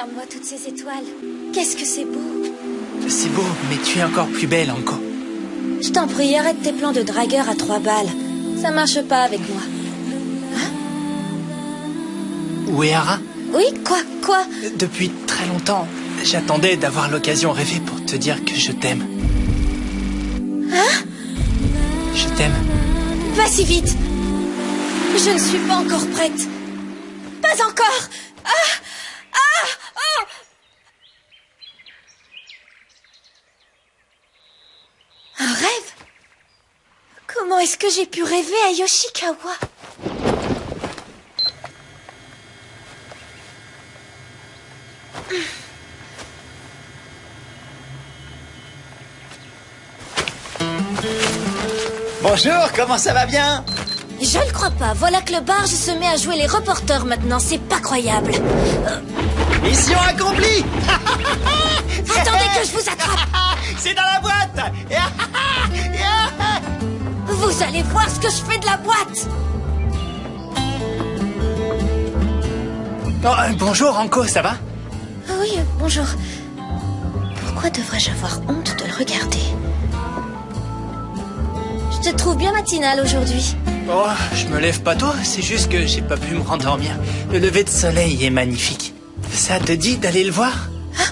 Regarde-moi toutes ces étoiles. Qu'est-ce que c'est beau. C'est beau, mais tu es encore plus belle, Anko. Je t'en prie, arrête tes plans de dragueur à 3 balles. Ça marche pas avec moi. Hein? Uehara? Oui, quoi? Depuis très longtemps, j'attendais d'avoir l'occasion rêvée pour te dire que je t'aime. Hein? Je t'aime. Pas si vite. Je ne suis pas encore prête. Pas encore. Oh! Un rêve? Comment est-ce que j'ai pu rêver à Yoshikawa? Bonjour, comment ça va bien? Je ne crois pas. Voilà que le barge se met à jouer les reporters maintenant. C'est pas croyable. Mission accomplie. Attendez que je vous attrape. C'est dans la boîte. Vous allez voir ce que je fais de la boîte. Oh, bonjour, Anko, ça va? Ah oui, bonjour. Pourquoi devrais-je avoir honte de le regarder? Je te trouve bien matinale aujourd'hui. Oh, je me lève pas tôt, c'est juste que j'ai pas pu me rendormir. Le lever de soleil est magnifique. Ça te dit d'aller le voir? Ah,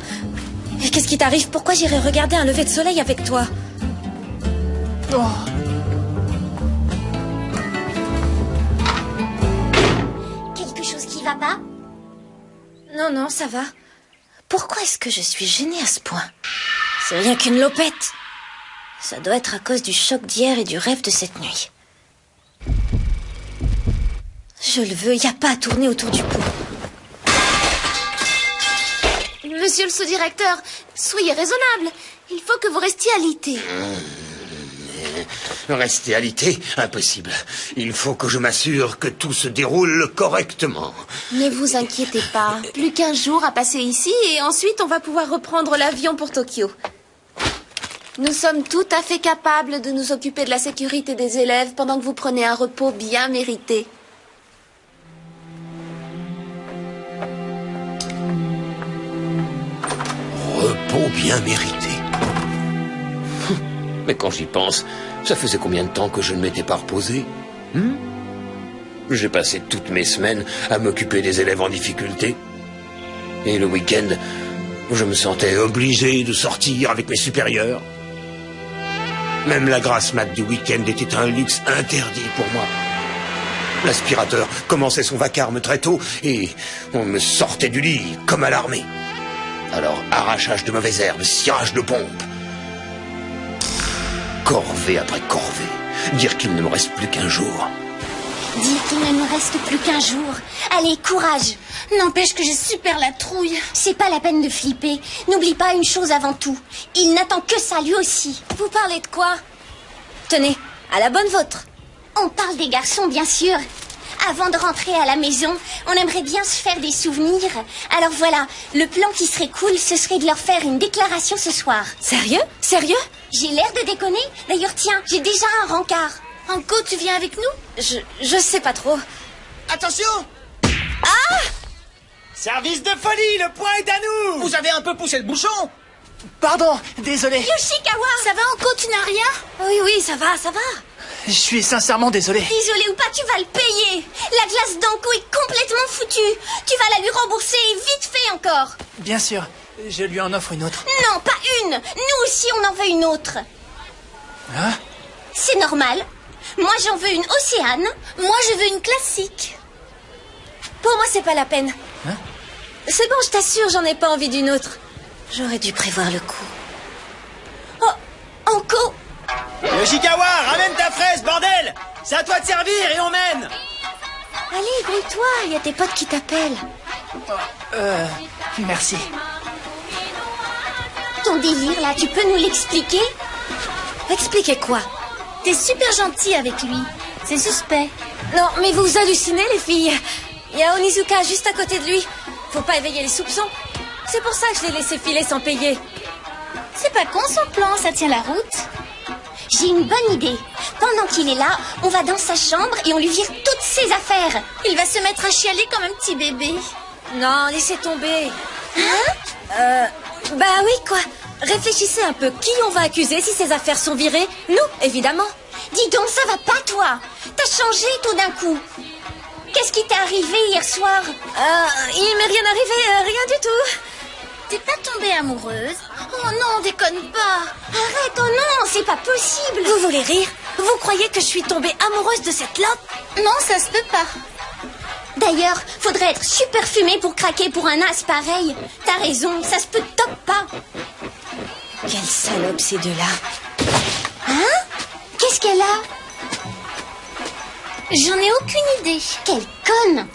et qu'est-ce qui t'arrive? Pourquoi j'irais regarder un lever de soleil avec toi? Oh. Quelque chose qui va pas? Non, ça va. Pourquoi est-ce que je suis gênée à ce point? C'est rien qu'une lopette. Ça doit être à cause du choc d'hier et du rêve de cette nuit. Je le veux, y a pas à tourner autour du pot. Monsieur le sous-directeur, soyez raisonnable. Il faut que vous restiez alité. Rester alité? Impossible. Il faut que je m'assure que tout se déroule correctement. Ne vous inquiétez pas. Plus qu'1 jour à passer ici et ensuite on va pouvoir reprendre l'avion pour Tokyo. Nous sommes tout à fait capables de nous occuper de la sécurité des élèves pendant que vous prenez un repos bien mérité. Repos bien mérité. Mais quand j'y pense, ça faisait combien de temps que je ne m'étais pas reposé? J'ai passé toutes mes semaines à m'occuper des élèves en difficulté. Et le week-end, je me sentais obligé de sortir avec mes supérieurs. Même la grasse mat du week-end était un luxe interdit pour moi. L'aspirateur commençait son vacarme très tôt et on me sortait du lit comme à l'armée. Alors, arrachage de mauvaises herbes, cirage de pompes. Corvée après corvée. Dire qu'il ne me reste plus qu'1 jour. Dire qu'il ne nous reste plus qu'1 jour. Allez, courage. N'empêche que j'ai super la trouille. C'est pas la peine de flipper. N'oublie pas une chose avant tout. Il n'attend que ça, lui aussi. Vous parlez de quoi? Tenez, à la bonne vôtre. On parle des garçons, bien sûr. Avant de rentrer à la maison, on aimerait bien se faire des souvenirs. Alors voilà, le plan qui serait cool, ce serait de leur faire une déclaration ce soir. Sérieux? J'ai l'air de déconner. D'ailleurs, tiens, j'ai déjà un rencard. Anko, tu viens avec nous? Je sais pas trop. Attention! Ah! Service de folie, le point est à nous! Vous avez un peu poussé le bouchon? Pardon, désolé. Yoshikawa! Ça va, Anko, tu n'as rien? Oui, ça va. Je suis sincèrement désolé. Désolé ou pas, tu vas le payer. La glace d'Anko est complètement foutue. Tu vas la lui rembourser vite fait encore. Bien sûr, je lui en offre une autre. Non, pas une. Nous aussi, on en veut une autre. Hein? C'est normal. Moi, j'en veux une Océane. Moi, je veux une classique. Pour moi, c'est pas la peine. Hein? C'est bon, je t'assure, j'en ai pas envie d'une autre. J'aurais dû prévoir le coup. Oh, Anko! Yoshikawa, ramène ta fraise, bordel! C'est à toi de servir et on mène! Allez, grouille-toi, il y a tes potes qui t'appellent. Merci. Ton délire, là, tu peux nous l'expliquer? Expliquez quoi? T'es super gentil avec lui. C'est suspect. Non, mais vous hallucinez, les filles. Il y a Onizuka juste à côté de lui. Faut pas éveiller les soupçons. C'est pour ça que je l'ai laissé filer sans payer. C'est pas con son plan, ça tient la route. J'ai une bonne idée. Pendant qu'il est là, on va dans sa chambre et on lui vire toutes ses affaires. Il va se mettre à chialer comme un petit bébé. Non, laissez tomber. Bah oui, quoi. Réfléchissez un peu. Qui on va accuser si ces affaires sont virées? Nous, évidemment. Dis donc, ça va pas, toi? T'as changé tout d'un coup. Qu'est-ce qui t'est arrivé hier soir? Il m'est rien arrivé, rien du tout. T'es pas tombée amoureuse? Oh non, déconne pas. Arrête, oh non, c'est pas possible. Vous voulez rire? Vous croyez que je suis tombée amoureuse de cette lope? Non, ça se peut pas. D'ailleurs, faudrait être super fumé pour craquer pour un as pareil. T'as raison, ça se peut top pas. Quelle salope ces deux-là. Hein? Qu'est-ce qu'elle a? J'en ai aucune idée. Quelle conne!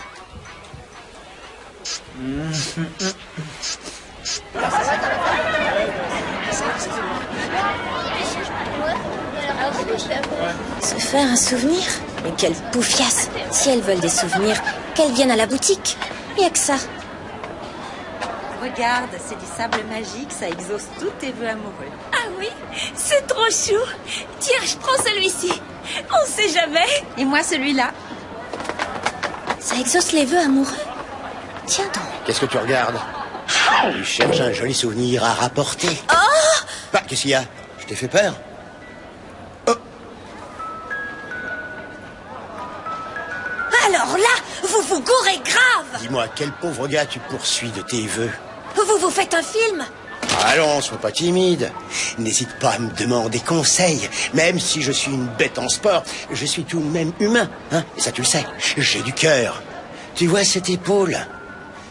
Se faire un souvenir? Mais quelle poufiasse! Si elles veulent des souvenirs, qu'elles viennent à la boutique. Y'a que ça. Regarde, c'est du sable magique, ça exauce tous tes vœux amoureux. Ah oui, c'est trop chou. Tiens, je prends celui-ci. On sait jamais. Et moi celui-là. Ça exauce les vœux amoureux? Tiens donc. Qu'est-ce que tu regardes? Tu cherches un joli souvenir à rapporter. Oh! Bah, qu'est-ce qu'il y a? Je t'ai fait peur? Oh! Alors là, vous vous gourrez grave! Dis-moi, quel pauvre gars tu poursuis de tes vœux? Vous vous faites un film? Allons, sois pas timide. N'hésite pas à me demander conseil. Même si je suis une bête en sport, je suis tout de même humain, hein? Et ça, tu le sais. J'ai du cœur. Tu vois cette épaule?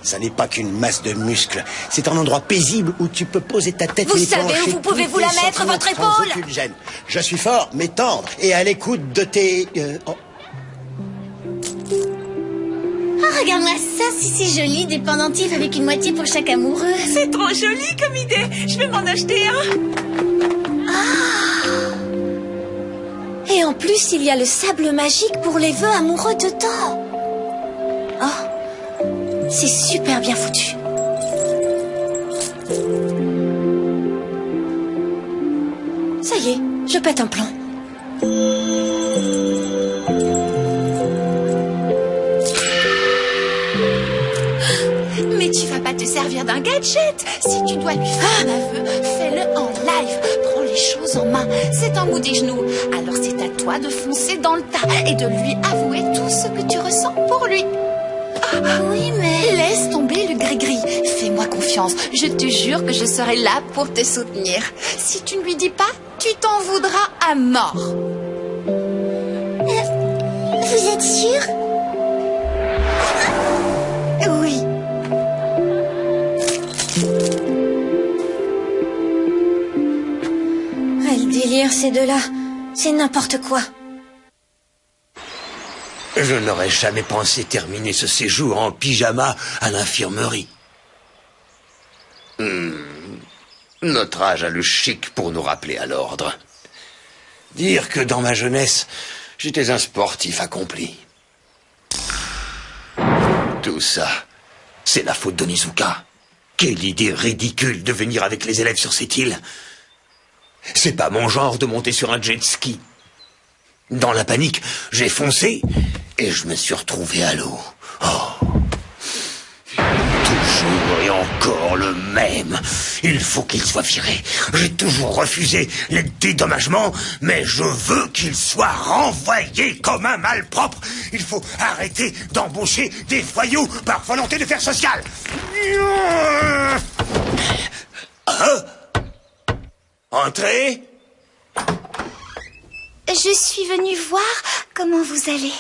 Ça n'est pas qu'une masse de muscles. C'est un endroit paisible où tu peux poser ta tête Vous et savez pencher où vous pouvez tous vous la tes mettre, sentiments votre sans épaule? aucune gêne. Je suis fort, mais tendre, et à l'écoute de tes... oh. Oh, regarde-moi ça, c'est joli, des pendentifs avec une moitié pour chaque amoureux. C'est trop joli comme idée. Je vais m'en acheter un. Et en plus, il y a le sable magique pour les vœux amoureux dedans. Oh, c'est super bien foutu. Ça y est, je pète un plomb. Mais tu vas pas te servir d'un gadget. Si tu dois lui faire un aveu, fais-le en live. Prends les choses en main. C'est un bout des genoux. Alors c'est à toi de foncer dans le tas et de lui avouer tout ce que tu ressens pour lui. Oui, mais... Laisse tomber le gris-gris. Fais-moi confiance. Je te jure que je serai là pour te soutenir. Si tu ne lui dis pas, tu t'en voudras à mort. Vous êtes sûr? Oui. Le délire, ces deux-là. C'est n'importe quoi. Je n'aurais jamais pensé terminer ce séjour en pyjama à l'infirmerie. Notre âge a le chic pour nous rappeler à l'ordre. Dire que dans ma jeunesse, j'étais un sportif accompli. Tout ça, c'est la faute d'Onizuka. Quelle idée ridicule de venir avec les élèves sur cette île. C'est pas mon genre de monter sur un jet ski. Dans la panique, j'ai foncé et je me suis retrouvé à l'eau. Oh. Toujours et encore le même. Il faut qu'il soit viré. J'ai toujours refusé les dédommagements, mais je veux qu'il soit renvoyé comme un malpropre. Il faut arrêter d'embaucher des voyous par volonté de faire social. Entrez. Je suis venue voir comment vous allez.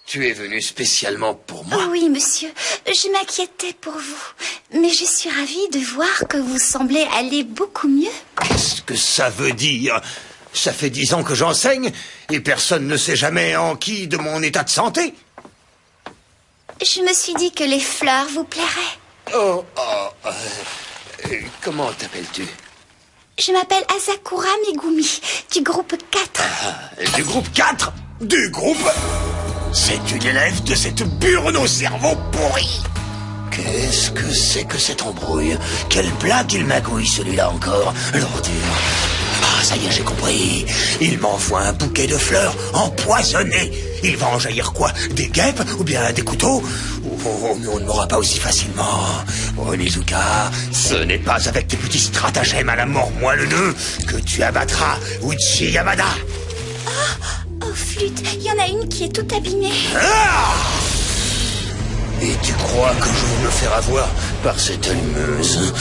Tu es venu spécialement pour moi? Oui, monsieur. Je m'inquiétais pour vous. Mais je suis ravie de voir que vous semblez aller beaucoup mieux. Qu'est-ce que ça veut dire? Ça fait 10 ans que j'enseigne et personne ne sait jamais en qui de mon état de santé. Je me suis dit que les fleurs vous plairaient. Comment t'appelles-tu? Je m'appelle Asakura Megumi, du groupe 4. Du groupe 4? Du groupe? C'est une élève de cette burne au cerveau pourri. Qu'est-ce que c'est que cette embrouille? Quelle blague il magouille celui-là encore? L'ordure. Ah, ça y est, j'ai compris. Il m'envoie un bouquet de fleurs empoisonnées. Il va en jaillir quoi? Des guêpes ou bien des couteaux? Oh, mais on ne m'aura pas aussi facilement. Oh, Onizuka, ce n'est pas avec tes petits stratagèmes à la mort moelleux que tu abattras Uchi Yamada. Oh, flûte, il y en a une qui est toute abîmée. Ah! Et tu crois que je vais me faire avoir par cette allumeuse?